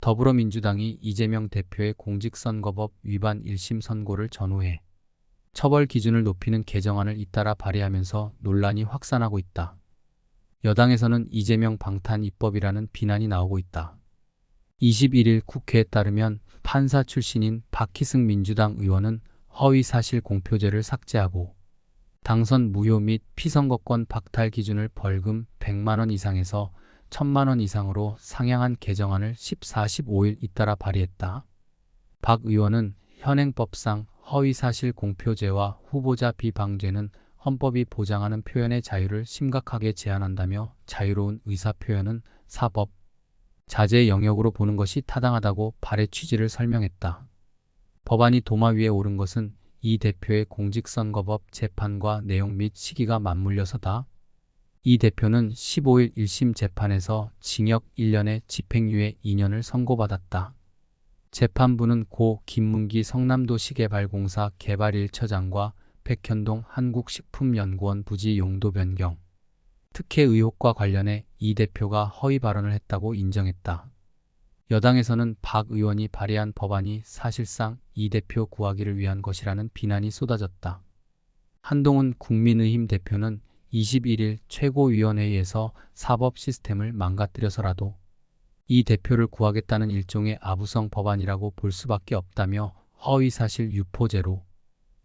더불어민주당이 이재명 대표의 공직선거법 위반 1심 선고를 전후해 처벌 기준을 높이는 개정안을 잇따라 발의하면서 논란이 확산하고 있다. 여당에서는 이재명 방탄 입법이라는 비난이 나오고 있다. 21일 국회에 따르면 판사 출신인 박희승 민주당 의원은 허위사실 공표죄를 삭제하고 당선 무효 및 피선거권 박탈 기준을 벌금 100만 원 이상에서 1000만 원 이상으로 상향한 개정안을 14, 15일 잇따라 발의했다. 박 의원은 현행법상 허위사실 공표죄와 후보자 비방죄는 헌법이 보장하는 표현의 자유를 심각하게 제한한다며 자유로운 의사표현은 사법, 자제 영역으로 보는 것이 타당하다고 발의 취지를 설명했다. 법안이 도마 위에 오른 것은 이 대표의 공직선거법 재판과 내용 및 시기가 맞물려서다. 이 대표는 15일 1심 재판에서 징역 1년에 집행유예 2년을 선고받았다. 재판부는 고 김문기 성남도시개발공사 개발 1처장과 백현동 한국식품연구원 부지 용도 변경, 특혜 의혹과 관련해 이 대표가 허위 발언을 했다고 인정했다. 여당에서는 박 의원이 발의한 법안이 사실상 이 대표 구하기를 위한 것이라는 비난이 쏟아졌다. 한동훈 국민의힘 대표는 21일 최고위원회의에서 사법 시스템을 망가뜨려서라도 이 대표를 구하겠다는 일종의 아부성 법안이라고 볼 수밖에 없다며 허위사실 유포죄로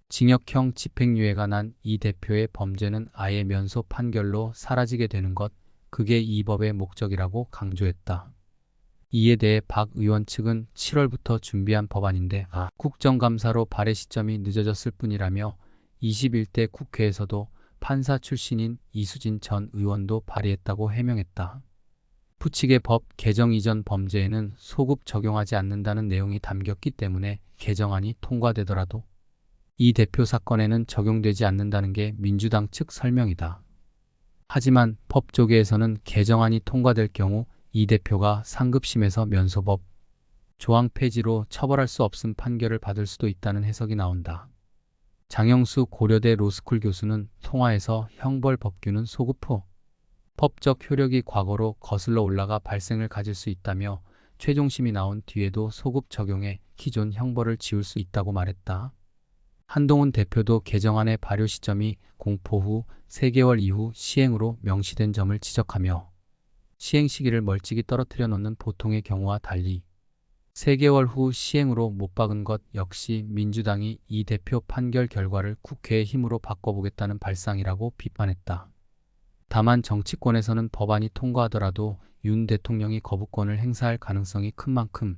징역형 집행유예가 난 이 대표의 범죄는 아예 면소 판결로 사라지게 되는 것, 그게 이 법의 목적이라고 강조했다. 이에 대해 박 의원 측은 7월부터 준비한 법안인데 국정감사로 발의 시점이 늦어졌을 뿐이라며 21대 국회에서도 판사 출신인 이수진 전 의원도 발의했다고 해명했다. 부칙의 법 개정 이전 범죄에는 소급 적용하지 않는다는 내용이 담겼기 때문에 개정안이 통과되더라도 이 대표 사건에는 적용되지 않는다는 게 민주당 측 설명이다. 하지만 법조계에서는 개정안이 통과될 경우 이 대표가 상급심에서 면소법 조항 폐지로 처벌할 수 없음 판결을 받을 수도 있다는 해석이 나온다. 장영수 고려대 로스쿨 교수는 통화에서 형벌 법규는 소급후 법적 효력이 과거로 거슬러 올라가 발생을 가질 수 있다며 최종심이 나온 뒤에도 소급 적용해 기존 형벌을 지울 수 있다고 말했다. 한동훈 대표도 개정안의 발효 시점이 공포 후 3개월 이후 시행으로 명시된 점을 지적하며 시행 시기를 멀찍이 떨어뜨려 놓는 보통의 경우와 달리 3개월 후 시행으로 못 박은 것 역시 민주당이 이 대표 판결 결과를 국회의 힘으로 바꿔보겠다는 발상이라고 비판했다. 다만 정치권에서는 법안이 통과하더라도 윤 대통령이 거부권을 행사할 가능성이 큰 만큼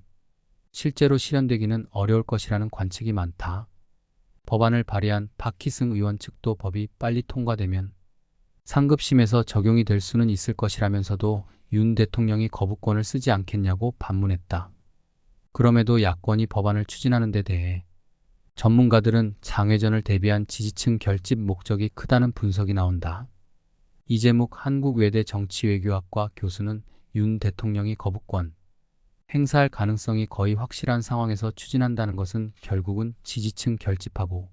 실제로 실현되기는 어려울 것이라는 관측이 많다. 법안을 발의한 박희승 의원 측도 법이 빨리 통과되면 상급심에서 적용이 될 수는 있을 것이라면서도 윤 대통령이 거부권을 쓰지 않겠냐고 반문했다. 그럼에도 야권이 법안을 추진하는 데 대해 전문가들은 장외전을 대비한 지지층 결집 목적이 크다는 분석이 나온다. 이재묵 한국외대 정치외교학과 교수는 윤 대통령이 거부권 행사할 가능성이 거의 확실한 상황에서 추진한다는 것은 결국은 지지층 결집하고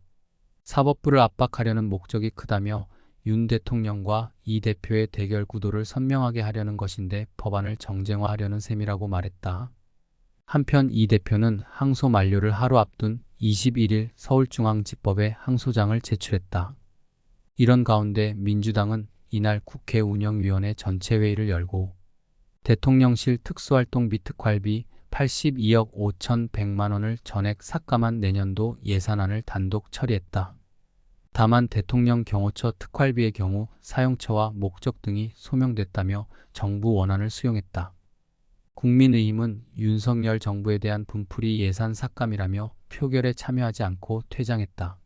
사법부를 압박하려는 목적이 크다며 윤 대통령과 이 대표의 대결 구도를 선명하게 하려는 것인데 법안을 정쟁화하려는 셈이라고 말했다. 한편 이 대표는 항소 만료를 하루 앞둔 21일 서울중앙지법에 항소장을 제출했다. 이런 가운데 민주당은 이날 국회 운영위원회 전체회의를 열고 대통령실 특수활동 및 특활비 82억 5,100만 원을 전액 삭감한 내년도 예산안을 단독 처리했다. 다만 대통령 경호처 특활비의 경우 사용처와 목적 등이 소명됐다며 정부 원안을 수용했다. 국민의힘은 윤석열 정부에 대한 분풀이 예산 삭감이라며 표결에 참여하지 않고 퇴장했다.